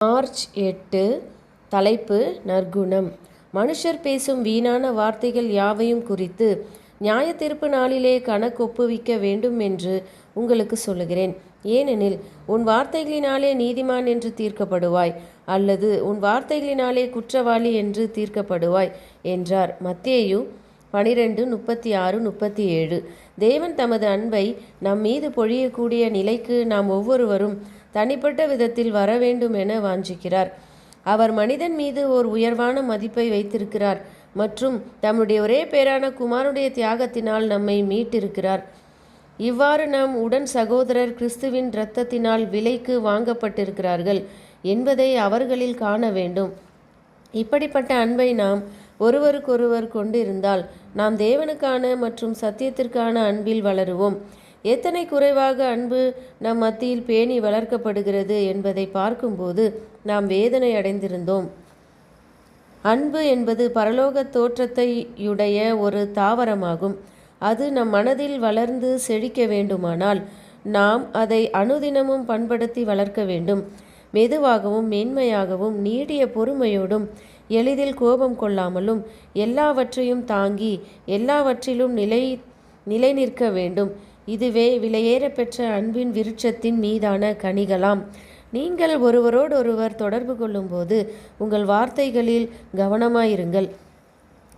March 8. தலைப்பு நற்குணம். மனுஷர் பேசும் வீணான வார்த்தைகள் யாவையும் குறித்து நியாயத்தீர்ப்பு நாளிலே கணக்கொப்புவிக்க வேண்டும் என்று உங்களுக்கு சொல்லுகிறேன். ஏனெனில் உன் வார்த்தைகளினாலே நீதிமான் என்று தீர்க்கப்படுவாய், அல்லது உன் வார்த்தைகளினாலே குற்றவாளி என்று தீர்க்கப்படுவாய் என்றார். மத்தேயு 12:36-37. தேவன் தமது அன்பை நம் மீது பொழியக்கூடிய நிலைக்கு நாம் ஒவ்வொருவரும் தனிப்பட்ட விதத்தில் வர வேண்டும் என வாஞ்சிக்கிறார். அவர் மனிதன் மீது ஓர் உயர்வான மதிப்பை வைத்திருக்கிறார் மற்றும் தம்முடைய ஒரே பேரான குமாரனுடைய தியாகத்தினால் நம்மை மீட்டிருக்கிறார். இவ்வாறு நம் உடன் சகோதரர் கிறிஸ்துவின் இரத்தத்தினால் விலைக்கு வாங்கப்பட்டிருக்கிறார்கள் என்பதை அவர்களில் காண வேண்டும். இப்படிப்பட்ட அன்பை நாம் ஒருவருக்கொருவர் கொண்டிருந்தால் நாம் தேவனுக்கான மற்றும் சத்தியத்திற்கான அன்பில் வளருவோம். எத்தனை குறைவாக அன்பு நம் மத்தியில் பேணி வளர்க்கப்படுகிறது என்பதை பார்க்கும்போது நாம் வேதனை அடைந்திருந்தோம். அன்பு என்பது பரலோக தோற்றத்தையுடைய ஒரு தாவரமாகும். அது நம் மனதில் வளர்ந்து செழிக்க வேண்டுமானால் நாம் அதை அனுதினமும் பண்படுத்தி வளர்க்க வேண்டும். மெதுவாகவும் மென்மையாகவும் நீடிய பொறுமையோடும் எளிதில் கோபம் கொள்ளாமலும் எல்லாவற்றையும் தாங்கி எல்லாவற்றிலும் நிலை நிற்க வேண்டும். இதுவே விலையேற பெற்ற அன்பின் விருட்சத்தின் மீதான கனிகளாம். நீங்கள் ஒருவரோடொருவர் தொடர்பு கொள்ளும்போது உங்கள் வார்த்தைகளில் கவனமாயிருங்கள்.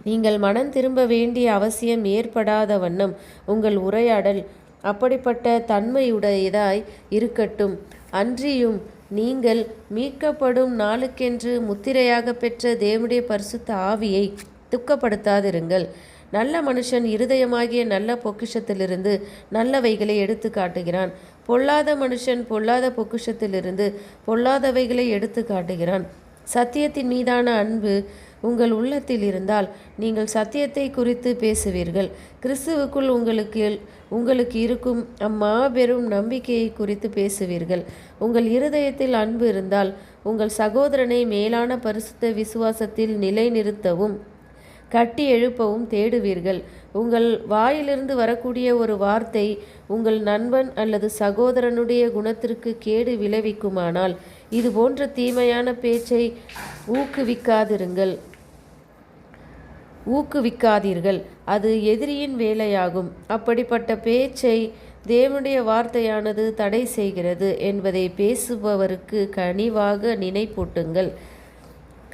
நீங்கள் மனம் திரும்ப வேண்டிய அவசியம் ஏற்படாத வண்ணம் உங்கள் உரையாடல் அப்படிப்பட்ட தன்மையுடையதாய் இருக்கட்டும். அன்றியும் நீங்கள் மீட்கப்படும் நாளுக்கென்று முத்திரையாக பெற்ற தேவனுடைய பரிசுத்த ஆவியை துக்கப்படுத்தாதிருங்கள். நல்ல மனுஷன் இருதயமாகிய நல்ல பொக்கிஷத்திலிருந்து நல்லவைகளை எடுத்து காட்டுகிறான். பொல்லாத மனுஷன் பொல்லாத பொக்கிஷத்திலிருந்து பொல்லாதவைகளை எடுத்து காட்டுகிறான். சத்தியத்தின் மீதான அன்பு உங்கள் உள்ளத்தில் இருந்தால் நீங்கள் சத்தியத்தை குறித்து பேசுவீர்கள். கிறிஸ்துவுக்குள் உங்களுக்கு இருக்கும் அம்மாபெரும் நம்பிக்கையை குறித்து பேசுவீர்கள். உங்கள் இருதயத்தில் அன்பு இருந்தால் உங்கள் சகோதரனை மேலான பரிசுத்த விசுவாசத்தில் நிலைநிறுத்தவும் கட்டி எழுப்பவும் தேடுவீர்கள். உங்கள் வாயிலிருந்து வரக்கூடிய ஒரு வார்த்தை உங்கள் நண்பன் அல்லது சகோதரனுடைய குணத்திற்கு கேடு விளைவிக்குமானால் இது போன்ற தீமையான பேச்சை ஊக்குவிக்காதீர்கள். அது எதிரியின் வேலையாகும். அப்படிப்பட்ட பேச்சை தேவனுடைய வார்த்தையானது தடை செய்கிறது என்பதை பேசுபவருக்கு கனிவாக நினைப்பூட்டுங்கள்.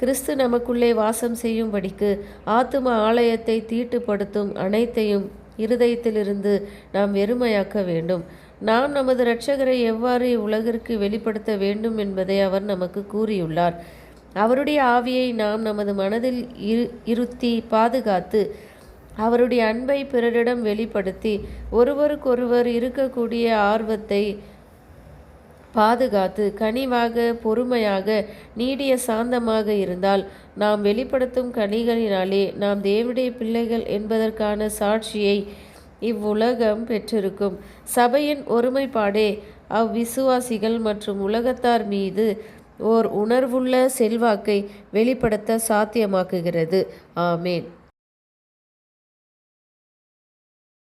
கிறிஸ்து நமக்குள்ளே வாசம் செய்யும்படிக்கு ஆத்தும ஆலயத்தை தீட்டுப்படுத்தும் அனைத்தையும் இருதயத்திலிருந்து நாம் வெறுமையாக்க வேண்டும். நாம் நமது இரட்சகரை எவ்வாறு உலகிற்கு வெளிப்படுத்த வேண்டும் என்பதை அவர் நமக்கு கூறியுள்ளார். அவருடைய ஆவியை நாம் நமது மனதில் இருத்தி பாதுகாத்து அவருடைய அன்பை பிறரிடம் வெளிப்படுத்தி ஒருவருக்கொருவர் இருக்கக்கூடிய ஆர்வத்தை பாதுகாத்து கனிவாக பொறுமையாக நீடிய சாந்தமாக இருந்தால் நாம் வெளிப்படுத்தும் கனிகளினாலே நாம் தேவனுடைய பிள்ளைகள் என்பதற்கான சாட்சியை இவ்வுலகம் பெற்றிருக்கும். சபையின் ஒருமைப்பாடே அவ்விசுவாசிகள் மற்றும் உலகத்தார் மீது ஓர் உணர்வுள்ள செல்வாக்கை வெளிப்படுத்த சாத்தியமாக்குகிறது. ஆமேன்.